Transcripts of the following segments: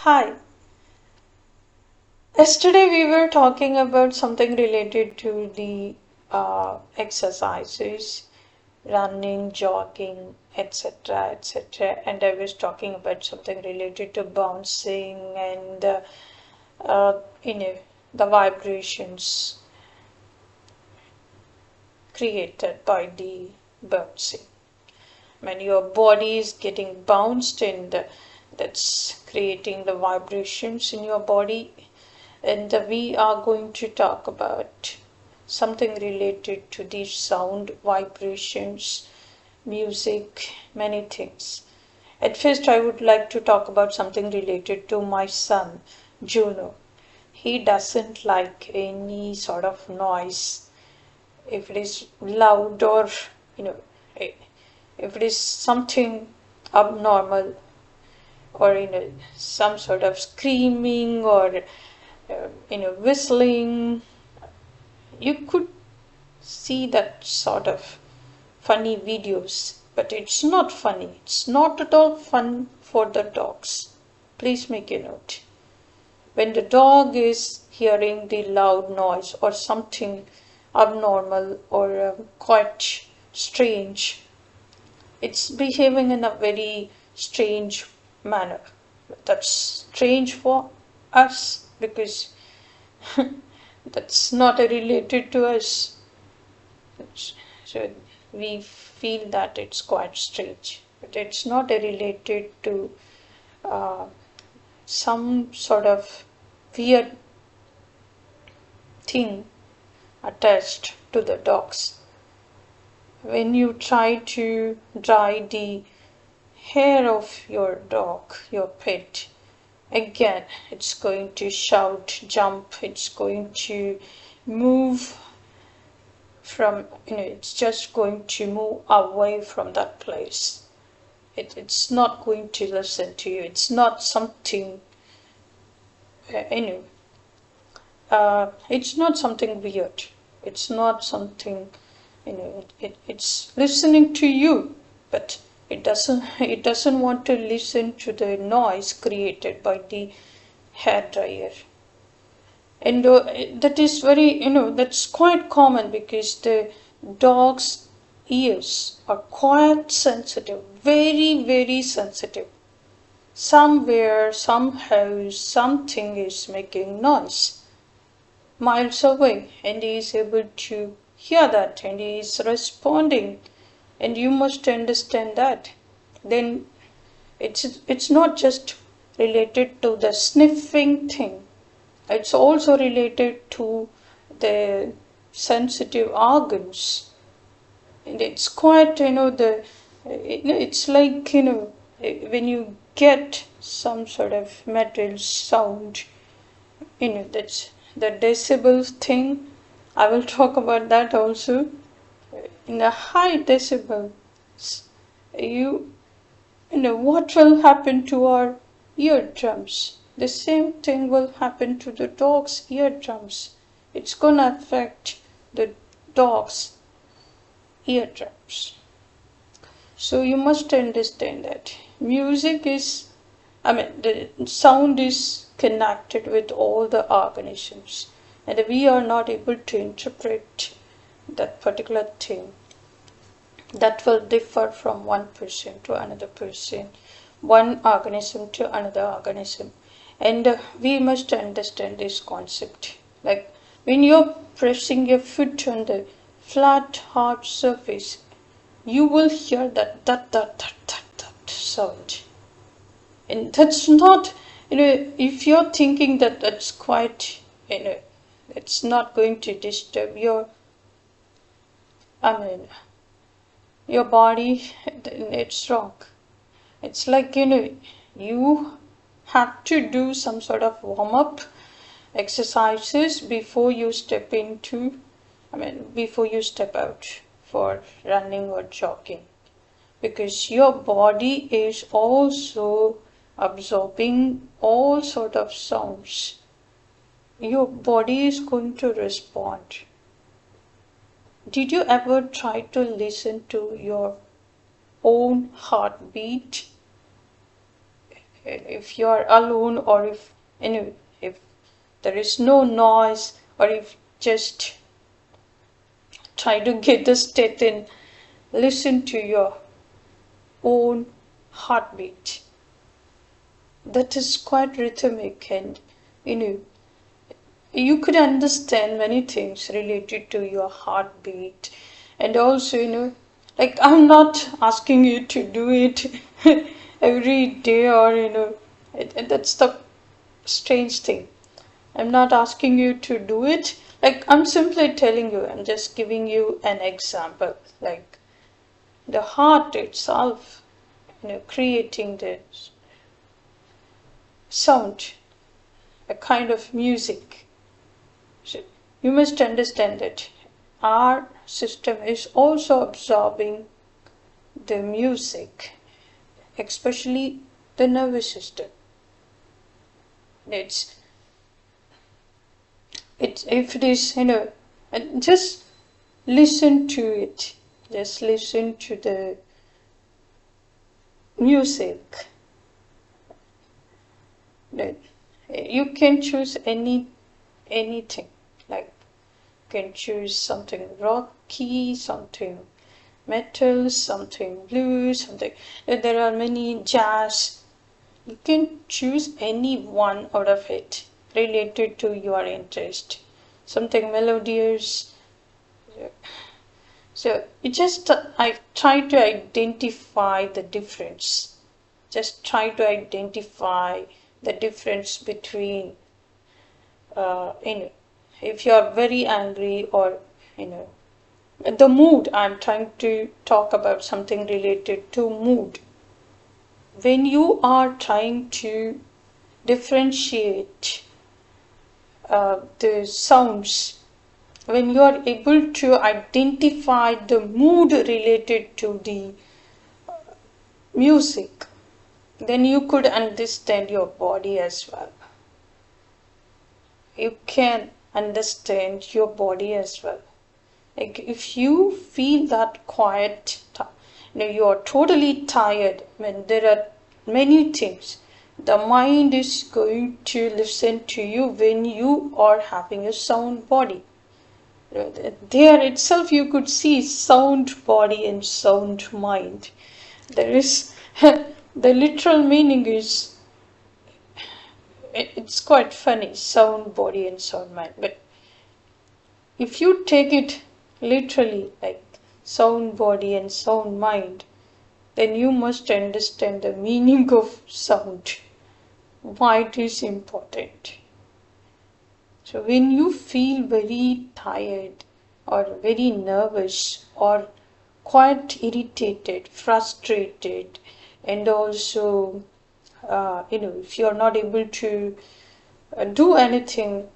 Hi. Yesterday we were talking about something related to the exercises, running, jogging, etc., etc. And I was talking about something related to bouncing and you know the vibrations created by the bouncing. When your body is getting bounced and that's creating the vibrations in your body. And we are going to talk about something related to the sound, vibrations, music, many things. At first, I would like to talk about something related to my son, Juno. He doesn't like any sort of noise. If it is loud or, you know, if it is something abnormal or, some sort of screaming or whistling, you could see that sort of funny videos, but it's not funny. It's not at all fun for the dogs. Please make a note. When the dog is hearing the loud noise or something abnormal or quite strange, it's behaving in a very strange manner. That's strange for us because that's not related to us. So we feel that it's quite strange, but it's not related to uh, some sort of weird thing attached to the dogs. When you try to dry the hair of your dog, your pet, again it's going to shout, jump, it's going to move from, it's just going to move away from that place. It's not going to listen to you. It's not something, anyway, it's not something weird. It's not something, it's listening to you, but it doesn't want to listen to the noise created by the hair dryer. And that is very, that's quite common because the dog's ears are quite sensitive, very, very sensitive. Somewhere, somehow, something is making noise miles away, and he is able to hear that and he is responding. And you must understand that. Then it's not just related to the sniffing thing, it's also related to the sensitive organs. And it's quite, it's like, when you get some sort of metal sound, that's the decibel thing. I will talk about that also. In the high decibels, you what will happen to our eardrums? The same thing will happen to the dog's eardrums. It's gonna affect the dog's eardrums. So you must understand that music is, the sound is connected with all the organisms, and we are not able to interpret that particular thing. That will differ from one person to another person, one organism to another organism. And we must understand this concept. Like when you're pressing your foot on the flat, hard surface, you will hear that sound. And that's not, if you're thinking that that's quite, it's not going to disturb your, I mean, your body, it's wrong. It's like, you have to do some sort of warm up exercises before you step into, before you step out for running or jogging. Because your body is also absorbing all sort of sounds. Your body is going to respond. Did you ever try to listen to your own heartbeat? if you are alone, or if there is no noise, or if just try to get the state in, listen to your own heartbeat. That is quite rhythmic, and you could understand many things related to your heartbeat. And also, like, I'm not asking you to do it every day, or that's the strange thing. I'm not asking you to do it. Like, I'm simply telling you, I'm just giving you an example. Like, the heart itself, creating this sound, a kind of music. So you must understand that our system is also absorbing the music, especially the nervous system. It's if it is, and just listen to it. Just listen to the music. You can choose anything. Like, you can choose something rocky, something metal, something blues, something. There are many jazz. You can choose any one out of it related to your interest. Something melodious. So I try to identify the difference. Just try to identify the difference between, if you are very angry, or, the mood. I'm trying to talk about something related to mood. When you are trying to differentiate the sounds, when you are able to identify the mood related to the music, then you could understand your body as well. You can understand your body as well. Like, if you feel that quiet, you are totally tired, when there are many things, the mind is going to listen to you when you are having a sound body. There itself you could see sound body and sound mind. There is the literal meaning is, it's quite funny, sound body and sound mind. But if you take it literally, like sound body and sound mind, then you must understand the meaning of sound, why it is important. So when you feel very tired, or very nervous, or quite irritated, frustrated, and also, if you're not able to do anything,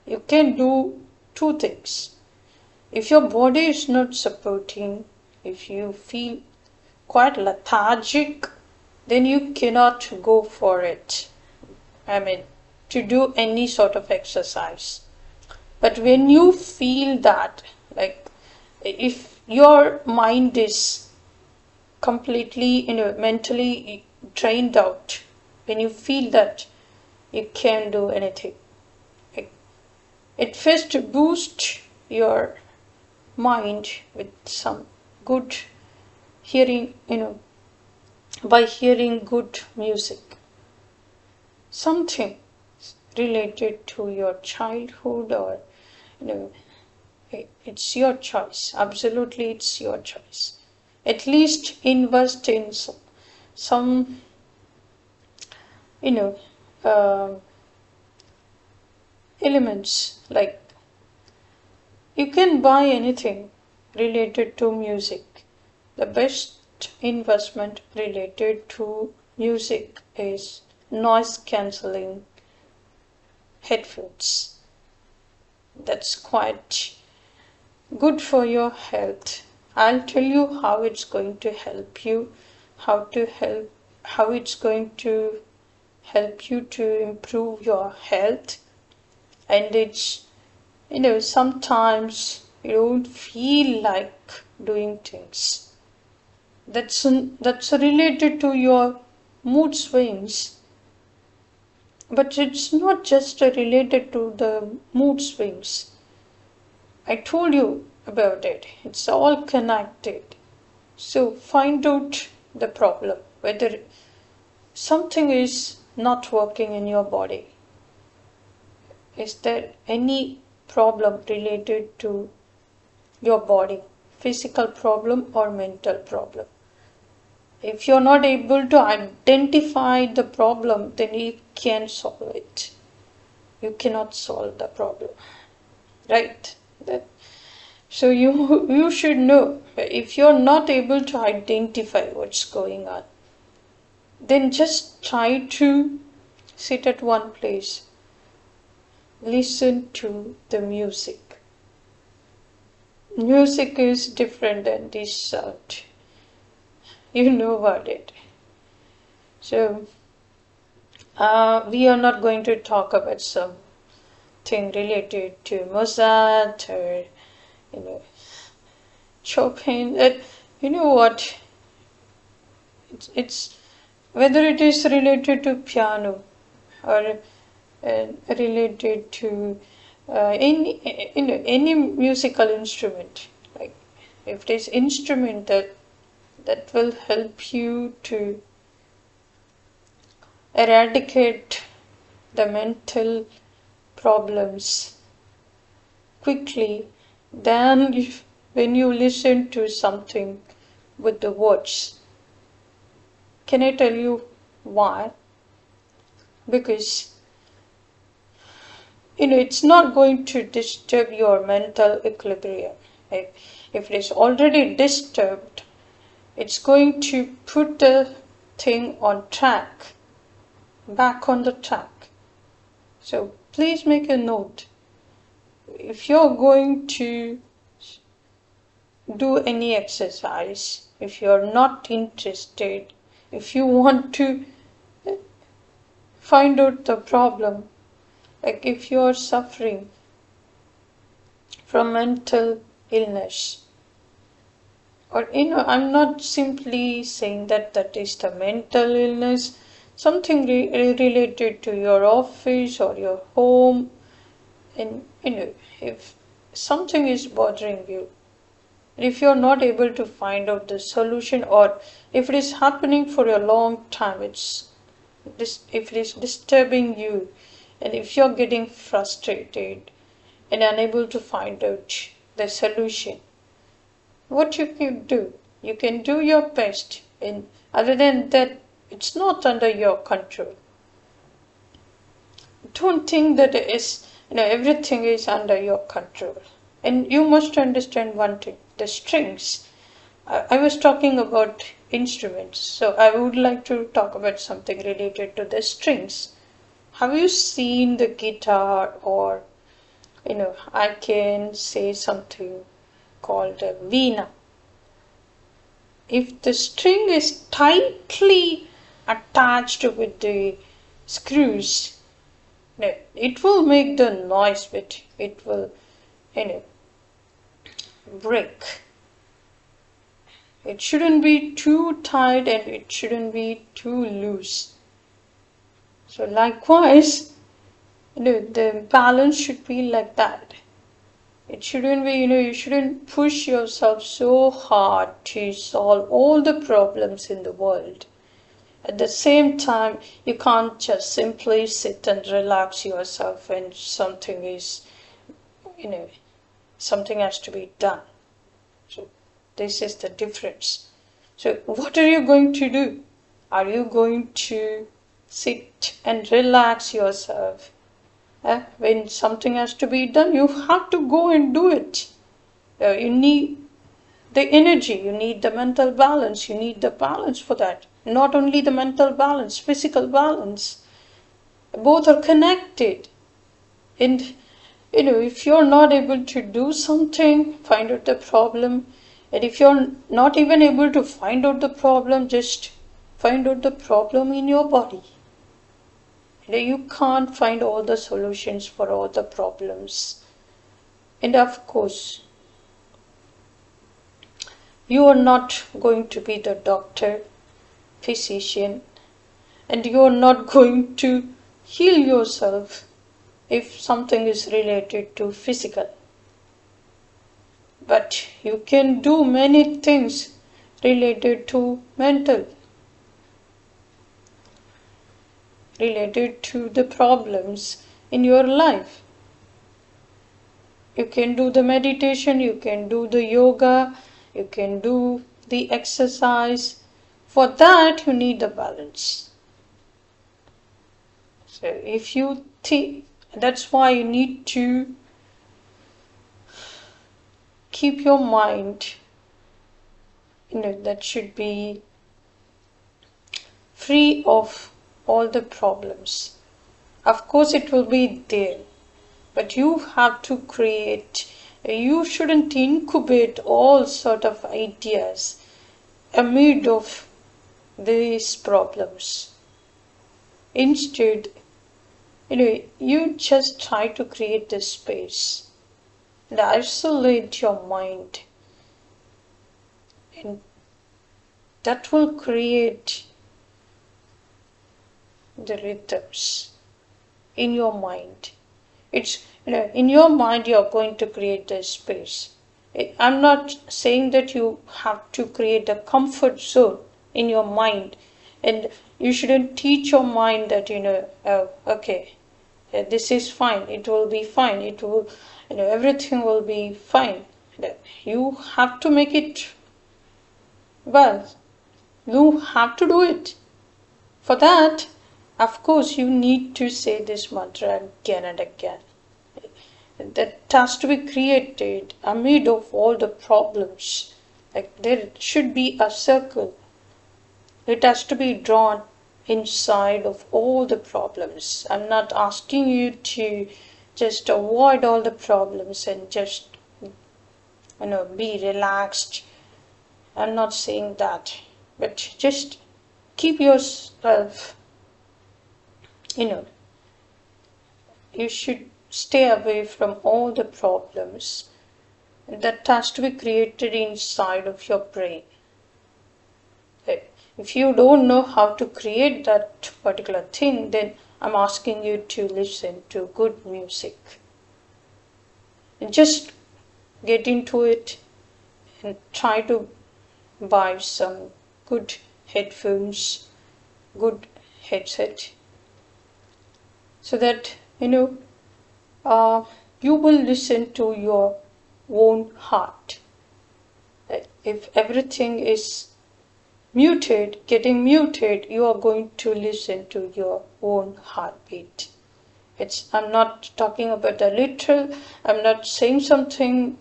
you can do two things. If your body is not supporting, if you feel quite lethargic, then you cannot go for it. To do any sort of exercise. But when you feel that, like, if your mind is completely, mentally drained out, when you feel that you can't do anything, it first boosts your mind with some good hearing, by hearing good music, something related to your childhood, or it's your choice. Absolutely, it's your choice. At least invest in some elements. Like, you can buy anything related to music. The best investment related to music is noise cancelling headphones. That's quite good for your health. I'll tell you how it's going to help you, how it's going to help you to improve your health. And it's, sometimes you don't feel like doing things. That's related to your mood swings. But it's not just related to the mood swings. I told you about it. It's all connected. So find out the problem, whether something is not working in your body. Is there any problem related to your body, physical problem or mental problem? If you're not able to identify the problem, then you can't solve it. You cannot solve the problem, right? So you should know, if you're not able to identify what's going on, then just try to sit at one place, listen to the music. Music is different than this sound. You know about it. So we are not going to talk about something related to Mozart or Chopin. You know what? It's whether it is related to piano or related to any musical instrument. Like if it is instrument that will help you to eradicate the mental problems quickly, then when you listen to something with the words. Can I tell you why? Because it's not going to disturb your mental equilibrium. If it is already disturbed, it's going to put the thing on track, back on the track. So please make a note. If you're going to do any exercise, if you're not interested, if you want to find out the problem, like if you're suffering from mental illness, or I'm not simply saying that is the mental illness, something related to your office or your home, and if something is bothering you, if you're not able to find out the solution, or if it is happening for a long time, if it is disturbing you, and if you're getting frustrated and unable to find out the solution, what you can do? You can do your best, and other than that, it's not under your control. Don't think that everything is under your control. And you must understand one thing: the strings. I was talking about instruments, so I would like to talk about something related to the strings. Have you seen the guitar, or I can say something called a veena? If the string is tightly attached with the screws, it will make the noise, but it will break. It shouldn't be too tight and it shouldn't be too loose. So likewise, the balance should be like that. It shouldn't be, you shouldn't push yourself so hard to solve all the problems in the world. At the same time, you can't just simply sit and relax yourself and something has to be done. So this is the difference. So what are you going to do? Are you going to sit and relax yourself? When something has to be done, you have to go and do it. You need the energy, you need the mental balance, you need the balance for that. Not only the mental balance, physical balance. Both are connected. And if you're not able to do something, find out the problem. And if you're not even able to find out the problem, just find out the problem in your body. You can't find all the solutions for all the problems. And of course, you are not going to be the doctor, physician, and you're not going to heal yourself if something is related to physical. But you can do many things related to mental, related to the problems in your life. You can do the meditation, you can do the yoga, you can do the exercise. For that, you need the balance. So if you think, that's why you need to keep your mind, that should be free of all the problems. Of course, it will be there, but you have to create. You shouldn't incubate all sort of ideas amid of these problems. Instead, you just try to create this space and isolate your mind, and that will create the rhythms in your mind. It's in your mind you're going to create this space. I'm not saying that you have to create a comfort zone in your mind, and you shouldn't teach your mind that okay, this is fine, it will be fine, it will, everything will be fine. You have to make it, well, you have to do it. For that, of course, you need to say this mantra again and again. That has to be created amid of all the problems. Like there should be a circle. It has to be drawn inside of all the problems. I'm not asking you to just avoid all the problems and just be relaxed. I'm not saying that, but just keep yourself, you should stay away from all the problems that has to be created inside of your brain. If you don't know how to create that particular thing, then I'm asking you to listen to good music. And just get into it and try to buy some good headphones, good headset, so that you will listen to your own heart. If everything is getting muted, you are going to listen to your own heartbeat. I'm not talking about the literal, I'm not saying something,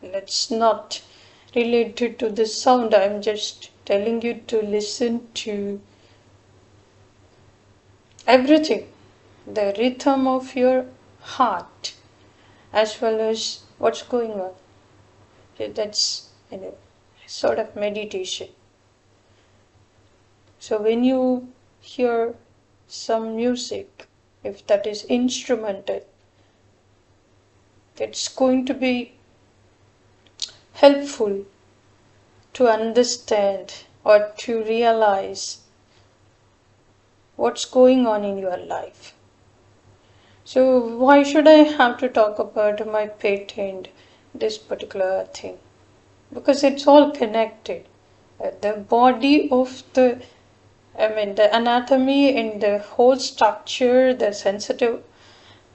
that's not related to the sound. I'm just telling you to listen to everything, the rhythm of your heart, as well as what's going on. That's sort of meditation. So when you hear some music, if that is instrumental, it's going to be helpful to understand or to realize what's going on in your life. So why should I have to talk about my pet and this particular thing? Because it's all connected. The body of the anatomy and the whole structure, the sensitive,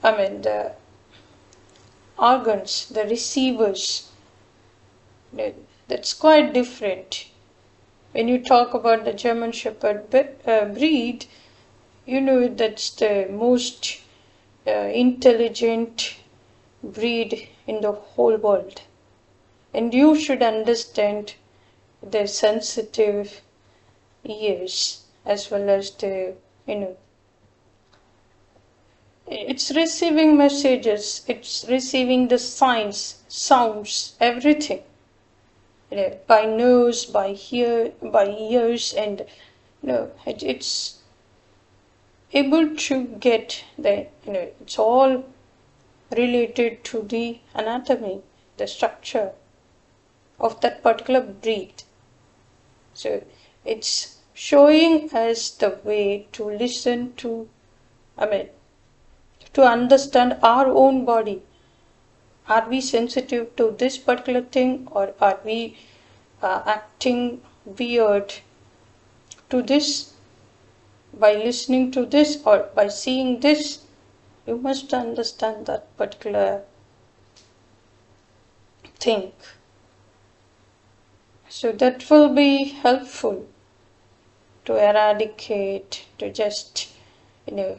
the organs, the receivers, that's quite different. When you talk about the German Shepherd breed, that's the most intelligent breed in the whole world. And you should understand the sensitive ears as well as the, it's receiving messages, it's receiving the signs, sounds, everything. By nose, by ears, and it's able to get the, it's all related to the anatomy, the structure of that particular breed. So it's showing us the way to listen to, to understand our own body. Are we sensitive to this particular thing, or are we acting weird to this by listening to this or by seeing this? You must understand that particular thing. So that will be helpful to eradicate, to just, you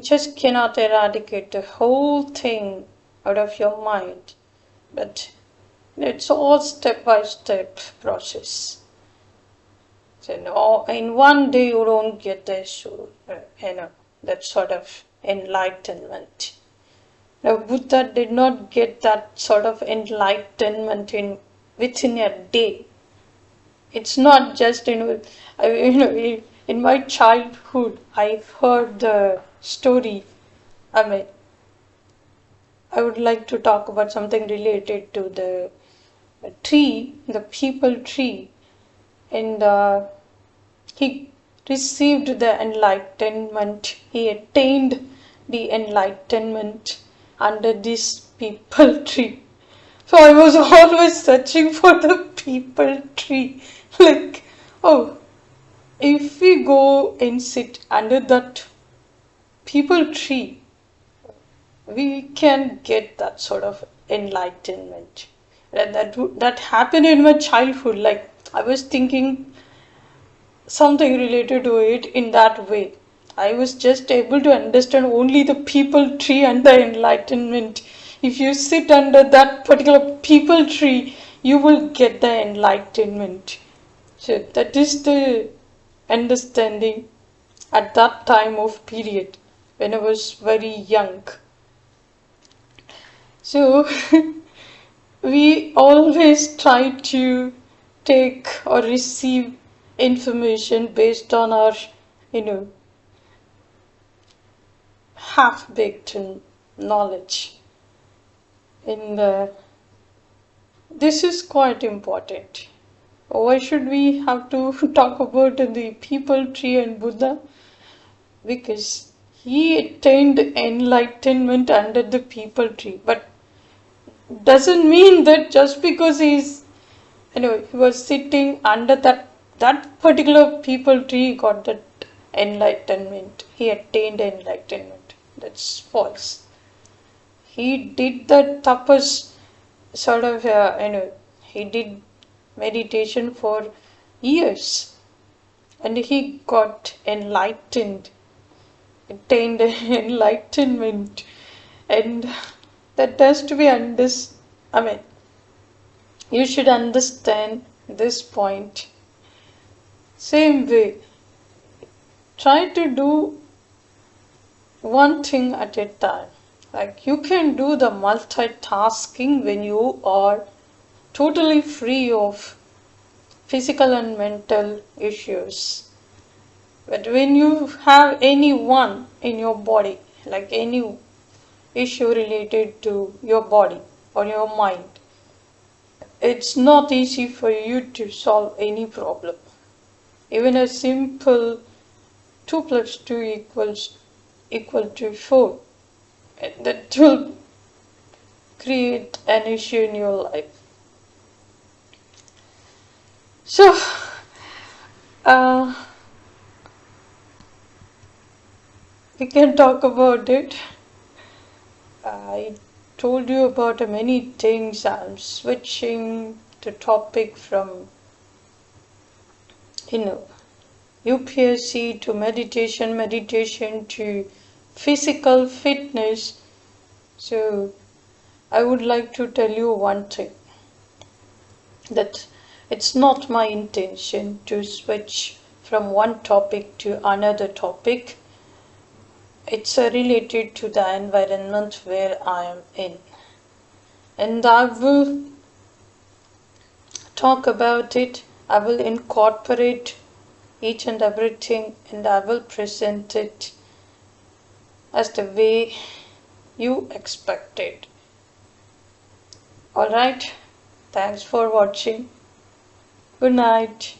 just cannot eradicate the whole thing out of your mind, but it's all step by step process. So in one day you don't get this, that sort of enlightenment. Now Buddha did not get that sort of enlightenment within a day. It's not just, in my childhood, I heard the story. I would like to talk about something related to the tree, the people tree. And he received the enlightenment, he attained the enlightenment under this people tree. So I was always searching for the people tree. Like, oh, if we go and sit under that people tree, we can get that sort of enlightenment. That happened in my childhood. Like, I was thinking something related to it in that way. I was just able to understand only the people tree and the enlightenment. If you sit under that particular people tree, you will get the enlightenment. So that is the understanding at that time of period when I was very young. So we always try to take or receive information based on our, half-baked knowledge. And this is quite important. Why should we have to talk about the people tree and Buddha? Because he attained enlightenment under the people tree. But doesn't mean that just because he was sitting under that particular people tree, he got that enlightenment. He attained enlightenment. That's false. He did the tapas, sort of, he did meditation for years, and he got enlightened, attained enlightenment, and that has to be understood. You should understand this point. Same way, try to do one thing at a time. Like, you can do the multitasking when you are totally free of physical and mental issues. But when you have any one in your body, like any issue related to your body or your mind, it's not easy for you to solve any problem. Even a simple 2 plus 2 equal to 4, that will create an issue in your life. So, we can talk about it. I told you about many things. I'm switching the topic from, UPSC to meditation to physical fitness. So I would like to tell you one thing, that it's not my intention to switch from one topic to another topic. It's related to the environment where I am in, and I will talk about it. I will incorporate each and everything, and I will present it as the way you expected. Alright, thanks for watching. Good night.